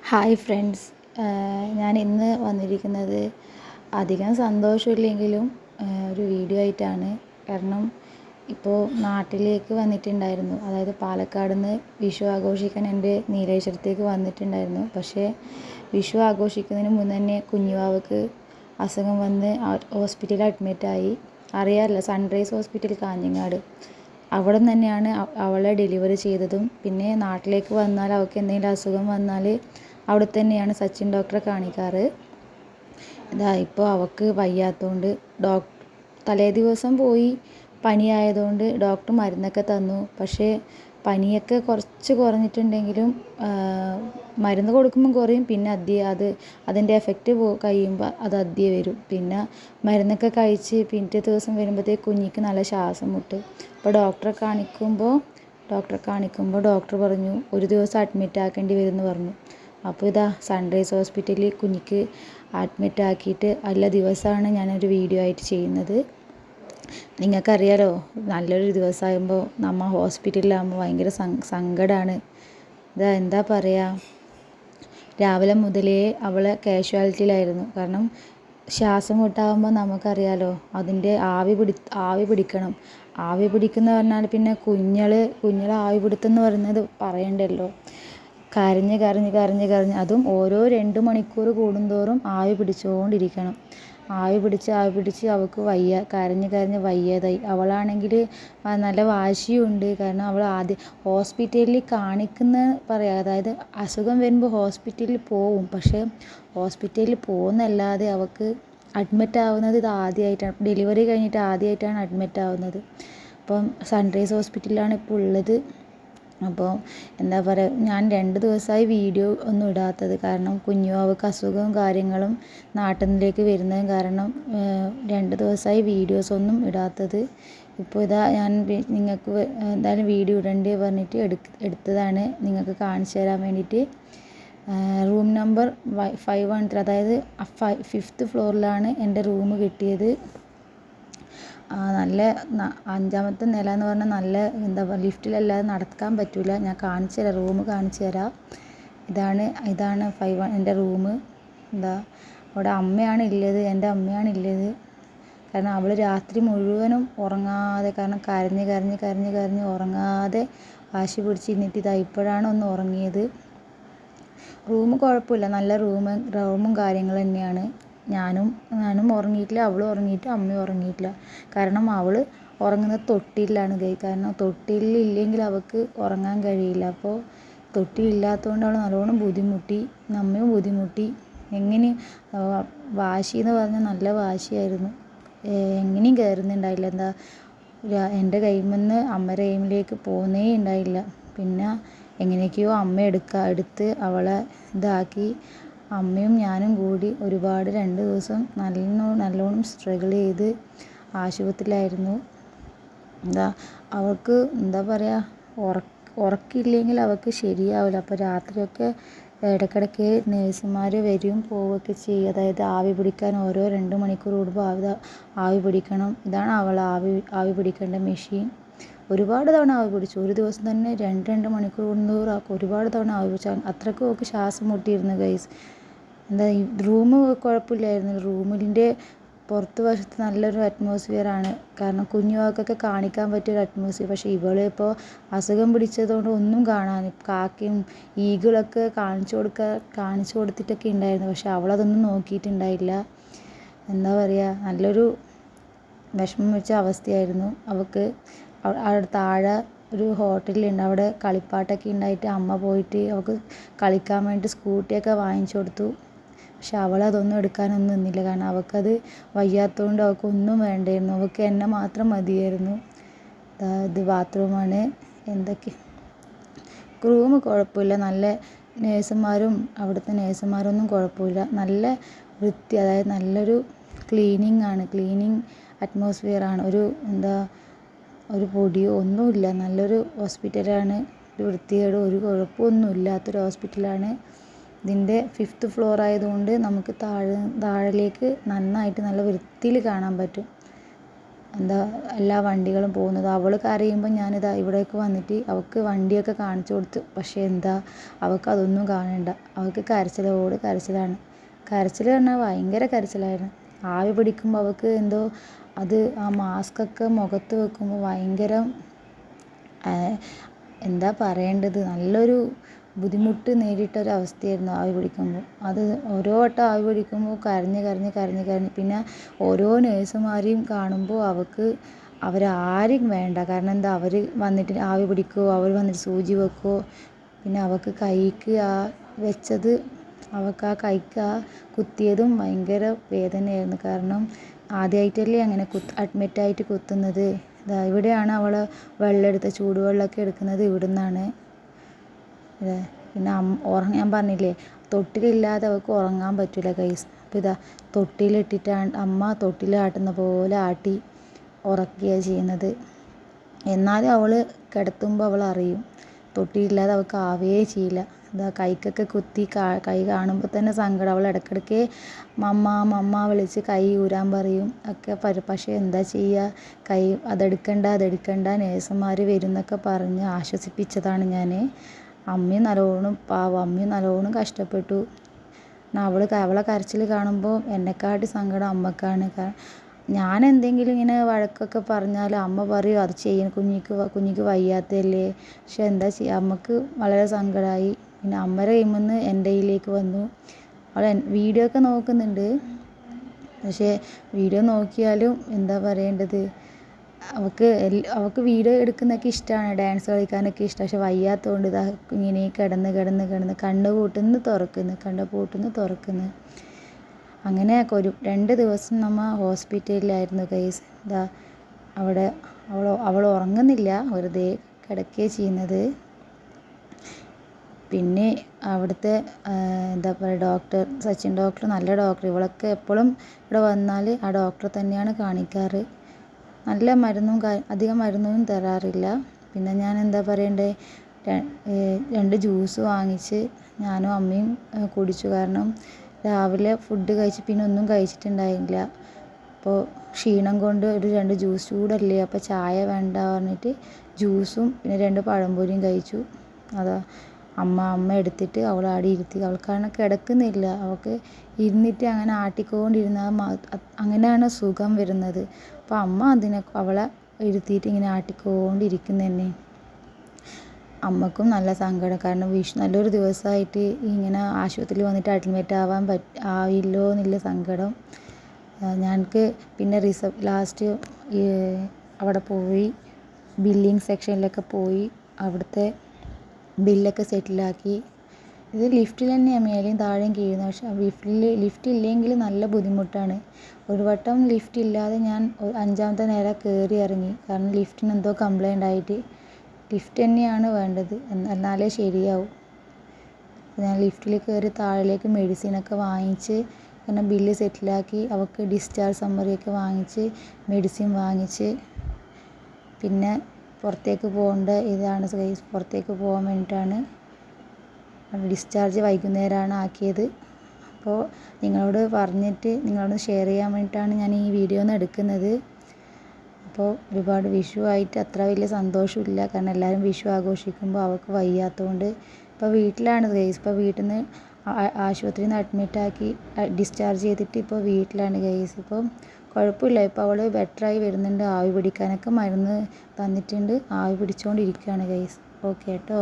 Hi friends, ഞാൻ ഇന്ന് വന്നിരിക്കുന്നത് അധികം സന്തോഷമില്ലെങ്കിലും ഒരു വീഡിയോ ആയിട്ടാണ്. കാരണം ഇപ്പോൾ നാട്ടിലേക്ക് വന്നിട്ടുണ്ടായിരുന്നു. അതായത് പാലക്കാട് നിന്ന് വിഷു ആഘോഷിക്കാൻ എൻ്റെ നീലേശ്വരത്തേക്ക് വന്നിട്ടുണ്ടായിരുന്നു. പക്ഷേ വിഷു ആഘോഷിക്കുന്നതിന് മുന്നേ തന്നെ കുഞ്ഞുവാവക്ക് അസുഖം വന്ന് ഹോസ്പിറ്റലിൽ അഡ്മിറ്റായി. അറിയാമല്ലോ, സൺറൈസ് ഹോസ്പിറ്റൽ കാഞ്ഞങ്ങാട്. അവിടെ നിന്ന് തന്നെയാണ് അവളെ ഡെലിവറി ചെയ്തതും. പിന്നെ നാട്ടിലേക്ക് വന്നാൽ അവൾക്ക് എന്തെങ്കിലും അസുഖം വന്നാൽ അവിടെ തന്നെയാണ് സച്ചിൻ ഡോക്ടറെ കാണിക്കാറ്. ഇപ്പോൾ അവൾക്ക് വയ്യാത്തതുകൊണ്ട് തലേ ദിവസം പോയി പനിയായതുകൊണ്ട് ഡോക്ടർ മരുന്നൊക്കെ തന്നു. പക്ഷേ പനിയൊക്കെ കുറച്ച് കുറഞ്ഞിട്ടുണ്ടെങ്കിലും മരുന്ന് കൊടുക്കുമ്പം കുറയും, പിന്നെ അതിൻ്റെ എഫക്റ്റ് കഴിയുമ്പോൾ അത് വരും. പിന്നെ മരുന്നൊക്കെ കഴിച്ച് പിറ്റേ ദിവസം വരുമ്പോഴത്തേക്ക് കുഞ്ഞിക്ക് നല്ല ശ്വാസം മുട്ട്. അപ്പോൾ ഡോക്ടറെ കാണിക്കുമ്പോൾ ഡോക്ടർ പറഞ്ഞു ഒരു ദിവസം അഡ്മിറ്റ് ആക്കേണ്ടി വരുമെന്ന് പറഞ്ഞു. അപ്പോൾ സൺറൈസ് ഹോസ്പിറ്റലിൽ കുഞ്ഞിക്ക് അഡ്മിറ്റ് ആക്കിയിട്ട് എല്ലാ ദിവസമാണ് ഞാനൊരു വീഡിയോ ആയിട്ട് ചെയ്യുന്നത്. നിങ്ങൾക്കറിയാലോ, നല്ലൊരു ദിവസമാകുമ്പോൾ നമ്മൾ ഹോസ്പിറ്റലിലാകുമ്പോൾ ഭയങ്കര സങ്കടമാണ്. എന്താ പറയുക, രാവിലെ മുതലേ അവളെ കാഷ്വാലിറ്റിയിലായിരുന്നു. കാരണം ശ്വാസം മുട്ടാകുമ്പോൾ നമുക്കറിയാലോ, അതിൻ്റെ ആവി പിടിക്കണം. ആവി പിടിക്കുന്ന പറഞ്ഞാൽ പിന്നെ കുഞ്ഞളെ ആവി പിടുത്തെന്ന് പറയുന്നത് പറയണ്ടല്ലോ. കരഞ്ഞ് അതും ഓരോ 2 മണിക്കൂർ കൂടുന്തോറും ആവി പിടിച്ചുകൊണ്ടിരിക്കണം. ആവി പിടിച്ച് അവൾക്ക് കരഞ്ഞ് വയ്യാതായി. അവളാണെങ്കിൽ നല്ല വാശിയുണ്ട്. കാരണം അവൾ ആദ്യം ഹോസ്പിറ്റലിൽ പറയാം, അതായത് അസുഖം വരുമ്പോൾ ഹോസ്പിറ്റലിൽ പോവും. പക്ഷേ ഹോസ്പിറ്റലിൽ പോകുന്നല്ലാതെ അവൾക്ക് അഡ്മിറ്റ് ആവുന്നത് ഇത് ആദ്യമായിട്ടാണ്. ഡെലിവറി കഴിഞ്ഞിട്ട് ആദ്യമായിട്ടാണ് അഡ്മിറ്റ് ആവുന്നത്. അപ്പം സൺറൈസ് ഹോസ്പിറ്റലിലാണ് ഇപ്പോൾ ഉള്ളത്. അപ്പോൾ എന്താ പറയുക, ഞാൻ 2 ദിവസമായി വീഡിയോ ഒന്നും ഇടാത്തത്. കാരണം കുഞ്ഞുവാവക്ക് അസുഖവും കാര്യങ്ങളും നാട്ടിലേക്ക് വരുന്നതും കാരണം 2 ദിവസമായി വീഡിയോസൊന്നും ഇടാത്തത്. ഇപ്പോൾ ഞാൻ നിങ്ങൾക്ക് എന്തായാലും വീഡിയോ ഇടണ്ടേ പറഞ്ഞിട്ട് എടുത്തതാണ്, നിങ്ങൾക്ക് കാണിച്ചു തരാൻ വേണ്ടിയിട്ട്. റൂം നമ്പർ 513, അതായത് 5th ഫ്ലോറിലാണ് എൻ്റെ റൂം കിട്ടിയത്. നല്ല 5ാമത്തെ നില എന്ന് പറഞ്ഞാൽ നല്ല എന്താ പറയുക, ലിഫ്റ്റിലല്ലാതെ നടക്കാൻ പറ്റില്ല. ഞാൻ കാണിച്ചു തരാം, റൂം കാണിച്ചു തരാം. ഇതാണ് 5 എൻ്റെ റൂം. അവിടെ എൻ്റെ അമ്മയാണ് ഉള്ളത്. കാരണം അവൾ രാത്രി മുഴുവനും ഉറങ്ങാതെ, കാരണം കരഞ്ഞ് ഉറങ്ങാതെ വാശി പിടിച്ചിരുന്നിട്ട് ഇപ്പോഴാണ് ഒന്ന് ഉറങ്ങിയത്. റൂം കുഴപ്പമില്ല, നല്ല റൂമും കാര്യങ്ങൾ തന്നെയാണ്. ഞാനും ഉറങ്ങിയിട്ടില്ല, അവളും ഉറങ്ങിയിട്ട് അമ്മയും ഉറങ്ങിയിട്ടില്ല. കാരണം അവൾ ഉറങ്ങുന്നത് തൊട്ടിലാണ്. കാരണം തൊട്ടിലില്ലെങ്കിൽ അവൾക്ക് ഉറങ്ങാൻ കഴിയില്ല. അപ്പോൾ തൊട്ടിലില്ലാത്തതുകൊണ്ട് അവൾ നല്ലോണം ബുദ്ധിമുട്ടി, നമ്മയും ബുദ്ധിമുട്ടി. വാശി എന്ന് പറഞ്ഞാൽ നല്ല വാശിയായിരുന്നു. എങ്ങനെയും കയറുന്നുണ്ടായില്ല. എൻ്റെ കയ്യിൽ നിന്ന് അമ്മയുടെ കൈയിലേക്ക് പോകുന്നേ ഉണ്ടായില്ല. പിന്നെ എങ്ങനെയൊക്കെയോ അമ്മ എടുത്ത് അവളെ ഇതാക്കി. അമ്മയും ഞാനും കൂടി ഒരുപാട് 2 ദിവസം നല്ലോണം സ്ട്രഗിൾ ചെയ്ത് ആശുപത്രിയിലായിരുന്നു. അവൾക്ക് എന്താ പറയുക, ഉറക്കില്ലെങ്കിൽ അവൾക്ക് ശരിയാവില്ല. അപ്പോൾ രാത്രിയൊക്കെ ഇടയ്ക്കിടയ്ക്ക് നേഴ്സുമാർ വരികയും പോവുകയൊക്കെ ചെയ്യും. അതായത് ആവി പിടിക്കാൻ ഓരോ 2 മണിക്കൂർ കൂടുമ്പോൾ ആവി പിടിക്കണം. ഇതാണ് അവൾ ആവി പിടിക്കേണ്ട മെഷീൻ. ഒരുപാട് തവണ ആവി പിടിച്ചു. ഒരു ദിവസം തന്നെ 2 മണിക്കൂർ കൂടുന്നതോറും ഒരുപാട് തവണ ആവി പിടിച്ചു. അത്രയ്ക്കും അവൾക്ക് ശ്വാസം മുട്ടിയിരുന്നു ഗൈസ്. ഈ റൂം കുഴപ്പമില്ലായിരുന്നു. റൂമിൻ്റെ പുറത്ത് വശത്ത് നല്ലൊരു അറ്റ്മോസ്ഫിയറാണ്. കാരണം കുഞ്ഞുവാക്കൊക്കെ കാണിക്കാൻ പറ്റിയൊരു അറ്റ്മോസ്ഫിയർ. പക്ഷേ ഇപ്പോൾ അസുഖം പിടിച്ചതുകൊണ്ട് ഒന്നും കാണാൻ, കാക്കയും ഈഗിളൊക്കെ കാണിച്ചു കൊടുത്തിട്ടൊക്കെ ഉണ്ടായിരുന്നു. പക്ഷെ അവളതൊന്നും നോക്കിയിട്ടുണ്ടായില്ല. എന്താ പറയുക, നല്ലൊരു വിഷമം വെച്ച അവസ്ഥയായിരുന്നു അവൾക്ക്. അവിടെ താഴെ ഒരു ഹോട്ടലുണ്ട്, അവിടെ കളിപ്പാട്ടൊക്കെ ഉണ്ടായിട്ട് അമ്മ പോയിട്ട് അവൾക്ക് കളിക്കാൻ വേണ്ടി സ്കൂട്ടിയൊക്കെ വാങ്ങിച്ചു കൊടുത്തു. പക്ഷെ അവളതൊന്നും എടുക്കാനൊന്നും നിന്നില്ല. കാരണം അവൾക്കത് വയ്യാത്തതുകൊണ്ട് അവൾക്കൊന്നും വേണ്ടായിരുന്നു. അവൾക്ക് എന്നെ മാത്രം മതിയായിരുന്നു. ഇത് ബാത്റൂമാണ്. റൂം കുഴപ്പമില്ല. നല്ല അവിടുത്തെ നേഴ്സുമാരൊന്നും കുഴപ്പമില്ല. നല്ല വൃത്തി, അതായത് നല്ലൊരു ക്ലീനിങ് അറ്റ്മോസ്ഫിയറാണ്. ഒരു പൊടിയോ ഒന്നുമില്ല. നല്ലൊരു ഹോസ്പിറ്റലാണ്. ഒരു വൃത്തികേടോ ഒരു കുഴപ്പമൊന്നും ഇല്ലാത്തൊരു ഹോസ്പിറ്റലാണ്. ഇതിൻ്റെ 5th ഫ്ലോർ ആയതുകൊണ്ട് നമുക്ക് താഴേക്ക് നന്നായിട്ട് നല്ല വൃത്തിയിൽ കാണാൻ പറ്റും. എന്താ എല്ലാ വണ്ടികളും പോകുന്നത്. അവൾ കരയുമ്പോൾ ഞാനിതാ ഇവിടേക്ക് വന്നിട്ട് അവൾക്ക് വണ്ടിയൊക്കെ കാണിച്ചു കൊടുത്തു. പക്ഷേ എന്താ, അവൾക്ക് അതൊന്നും കാണണ്ട. അവൾക്ക് കരച്ചിലോട് കരച്ചിലാണ്. കരച്ചിൽ പറഞ്ഞാൽ ഭയങ്കര കരച്ചിലായിരുന്നു. ആവി പിടിക്കുമ്പോൾ അവൾക്ക് എന്തോ അത് ആ മാസ്കൊക്കെ മുഖത്ത് വെക്കുമ്പോൾ ഭയങ്കര എന്താ പറയേണ്ടത്, നല്ലൊരു ബുദ്ധിമുട്ട് നേരിട്ടൊരവസ്ഥയായിരുന്നു ആവി പിടിക്കുമ്പോൾ. അത് ഓരോ വട്ടം ആവി പിടിക്കുമ്പോൾ കരഞ്ഞ് കരഞ്ഞ് കരഞ്ഞ് കരഞ്ഞ് പിന്നെ ഓരോ നേഴ്സുമാരെയും കാണുമ്പോൾ അവരാരും വേണ്ട. കാരണം എന്താ, അവർ വന്നിട്ട് ആവി പിടിക്കുമോ, അവർ വന്നിട്ട് സൂചി വെക്കുമോ. പിന്നെ അവൾക്ക് കൈക്ക് വെച്ചത്, അവൾക്ക് ആ കൈക്ക് കുത്തിയതും ഭയങ്കര വേദനയായിരുന്നു. കാരണം ആദ്യമായിട്ടല്ലേ അങ്ങനെ അഡ്മിറ്റായിട്ട് കുത്തുന്നത്. ഇവിടെയാണ് അവൾ വെള്ളം എടുത്ത് ചൂടുവെള്ളമൊക്കെ എടുക്കുന്നത് ഇവിടെ നിന്നാണ്. പിന്നെ ഞാൻ പറഞ്ഞില്ലേ, തൊട്ടിലില്ലാതെ അവൾക്ക് ഉറങ്ങാൻ പറ്റില്ല ഗൈസ്. അപ്പോൾ ഇതാ തൊട്ടിലിട്ടിട്ടാണ് അമ്മ തൊട്ടിലാട്ടുന്ന പോലെ ആട്ടി ഉറക്കുകയാണ് ചെയ്യുന്നത്. എന്നാലും അവൾ കിടത്തുമ്പോൾ അവൾ അറിയും തൊട്ടിയില്ലാതെ അവൾക്ക് ആവേ ചെയ്യില്ല. ഇതാ കൈക്കൊക്കെ കുത്തി കൈ കാണുമ്പോൾ തന്നെ സങ്കടം. അവൾ ഇടയ്ക്കിടയ്ക്ക് മമ്മ മമ്മ വിളിച്ച് കൈ ഊരാൻ പറയും ഒക്കെ പക്ഷേ എന്താ ചെയ്യുക, കൈ അതെടുക്കണ്ട നേഴ്സുമാർ വരും എന്നൊക്കെ പറഞ്ഞ് ആശ്വസിപ്പിച്ചതാണ് ഞാൻ. അമ്മയും നല്ലോണം കഷ്ടപ്പെട്ടു. അവളെ കരച്ചിൽ കാണുമ്പോൾ എന്നെക്കാട്ടി സങ്കടം അമ്മക്കാണ്. ഞാൻ എന്തെങ്കിലും ഇങ്ങനെ വഴക്കൊക്കെ പറഞ്ഞാൽ അമ്മ പറയും അത് ചെയ്യണം, കുഞ്ഞിക്ക് വയ്യാത്തതല്ലേ. പക്ഷെ എന്താ ചെയ്യുക, അമ്മക്ക് വളരെ സങ്കടമായി. പിന്നെ അമ്മയുടെ കയ്യിൽ നിന്ന് എൻ്റെ കയ്യിലേക്ക് വന്നു. അവൾ വീഡിയോ ഒക്കെ നോക്കുന്നുണ്ട്. പക്ഷേ വീഡിയോ നോക്കിയാലും എന്താ പറയേണ്ടത്, അവൾക്ക് വീഡിയോ എടുക്കുന്നതൊക്കെ ഇഷ്ടമാണ്, ഡാൻസ് കളിക്കാനൊക്കെ ഇഷ്ടമാണ്. പക്ഷെ വയ്യാത്തതുകൊണ്ട് ഇതാ ഇങ്ങനെ കിടന്ന് കണ്ണ് പൂട്ടുന്നു തുറക്കുന്നു. അങ്ങനെ 2 ദിവസം നമ്മൾ ഹോസ്പിറ്റലിലായിരുന്നു ഗൈസ്. ഇതാ അവിടെ അവൾ ഉറങ്ങുന്നില്ല, വെറുതെ കിടക്കുകയാണ് ചെയ്യുന്നത്. പിന്നെ അവിടുത്തെ എന്താ പറയുക, ഡോക്ടർ സച്ചിൻ ഡോക്ടർ നല്ല ഡോക്ടർ. ഇവളൊക്കെ എപ്പോഴും ഇവിടെ വന്നാൽ ആ ഡോക്ടറെ തന്നെയാണ് കാണിക്കാറ്. നല്ല അധികം മരുന്നൊന്നും തരാറില്ല. പിന്നെ ഞാൻ എന്താ പറയണ്ടേ, 2 ജ്യൂസ് വാങ്ങിച്ച് ഞാനും അമ്മയും കുടിച്ചു. കാരണം രാവിലെ ഫുഡ് കഴിച്ച് പിന്നെ ഒന്നും കഴിച്ചിട്ടുണ്ടായില്ല. അപ്പോൾ ക്ഷീണം കൊണ്ട് 2 ജ്യൂസ് ചൂടല്ലേ, അപ്പോൾ ചായ വേണ്ട പറഞ്ഞിട്ട് ജ്യൂസും പിന്നെ 2 പഴംപൊരിയും കഴിച്ചു. അതാ അമ്മ എടുത്തിട്ട് അവളെ ആടി ഇരുത്തി. അവൾക്കാണ് കിടക്കുന്നില്ല, അവൾക്ക് ഇരുന്നിട്ട് അങ്ങനെ ആട്ടിക്കൊണ്ടിരുന്നാൽ അങ്ങനെയാണ് സുഖം വരുന്നത്. അപ്പോൾ അമ്മ അവളെ ഇരുത്തിയിട്ട് ഇങ്ങനെ ആട്ടിക്കൊണ്ടിരിക്കുന്നു തന്നെ. അമ്മക്കും നല്ല സങ്കടം. കാരണം നല്ലൊരു ദിവസമായിട്ട് ഇങ്ങനെ ആശുപത്രിയിൽ വന്നിട്ട് അഡ്മിറ്റ് ആയില്ലോ എന്നുള്ള സങ്കടം. ഞങ്ങൾക്ക് പിന്നെ ലാസ്റ്റ് അവിടെ പോയി ബില്ലിങ് സെക്ഷനിലൊക്കെ പോയി അവിടുത്തെ ബില്ലൊക്കെ സെറ്റിലാക്കി. ഇത് ലിഫ്റ്റിൽ തന്നെയാണ് മേലെയും താഴെയും കീഴുന്നത്. പക്ഷേ ലിഫ്റ്റ് ഇല്ലെങ്കിൽ നല്ല ബുദ്ധിമുട്ടാണ്. ഒരു വട്ടം ലിഫ്റ്റ് ഇല്ലാതെ ഞാൻ 5ാമത്തെ നില കയറി ഇറങ്ങി. കാരണം ലിഫ്റ്റിന് എന്തോ കംപ്ലൈൻ്റ് ആയിട്ട്. ലിഫ്റ്റ് തന്നെയാണ് വേണ്ടത്, എന്നാലേ ശരിയാവും. ഞാൻ ലിഫ്റ്റിൽ കയറി താഴേക്ക് മെഡിസിനൊക്കെ വാങ്ങിച്ച് പിന്നെ ബില്ല് സെറ്റിലാക്കി. അവൾക്ക് ഡിസ്ചാർജ് സമ്മറിയൊക്കെ വാങ്ങിച്ച് മെഡിസിൻ വാങ്ങിച്ച് പിന്നെ പുറത്തേക്ക് പുറത്തേക്ക് പോകാൻ വേണ്ടിയിട്ടാണ്. ഡിസ്ചാർജ് വൈകുന്നേരമാണ് ആക്കിയത്. അപ്പോൾ നിങ്ങളോട് ഷെയർ ചെയ്യാൻ വേണ്ടിയിട്ടാണ് ഞാൻ ഈ വീഡിയോ എടുക്കുന്നത്. അപ്പോൾ ഒരുപാട് വിഷു ആയിട്ട് അത്ര വലിയ സന്തോഷമില്ല. കാരണം എല്ലാവരും വിഷു ആഘോഷിക്കുമ്പോൾ അവൾക്ക് വയ്യാത്തതുകൊണ്ട് ഇപ്പോൾ വീട്ടിലാണ് ഗൈസ്. ഇപ്പോൾ വീട്ടിൽ നിന്ന് ആശുപത്രിയിൽ നിന്ന് അഡ്മിറ്റാക്കി ഡിസ്ചാർജ് ചെയ്തിട്ട് ഇപ്പോൾ വീട്ടിലാണ് ഗൈസ്. ഇപ്പോൾ കുഴപ്പമില്ല, ഇപ്പോൾ അവൾ ബെറ്ററായി വരുന്നുണ്ട്. ആവി പിടിക്കാനൊക്കെ മരുന്ന് തന്നിട്ടുണ്ട്. ആവി പിടിച്ചുകൊണ്ടിരിക്കുകയാണ് ഗൈസ്. ഓക്കെ കേട്ടോ.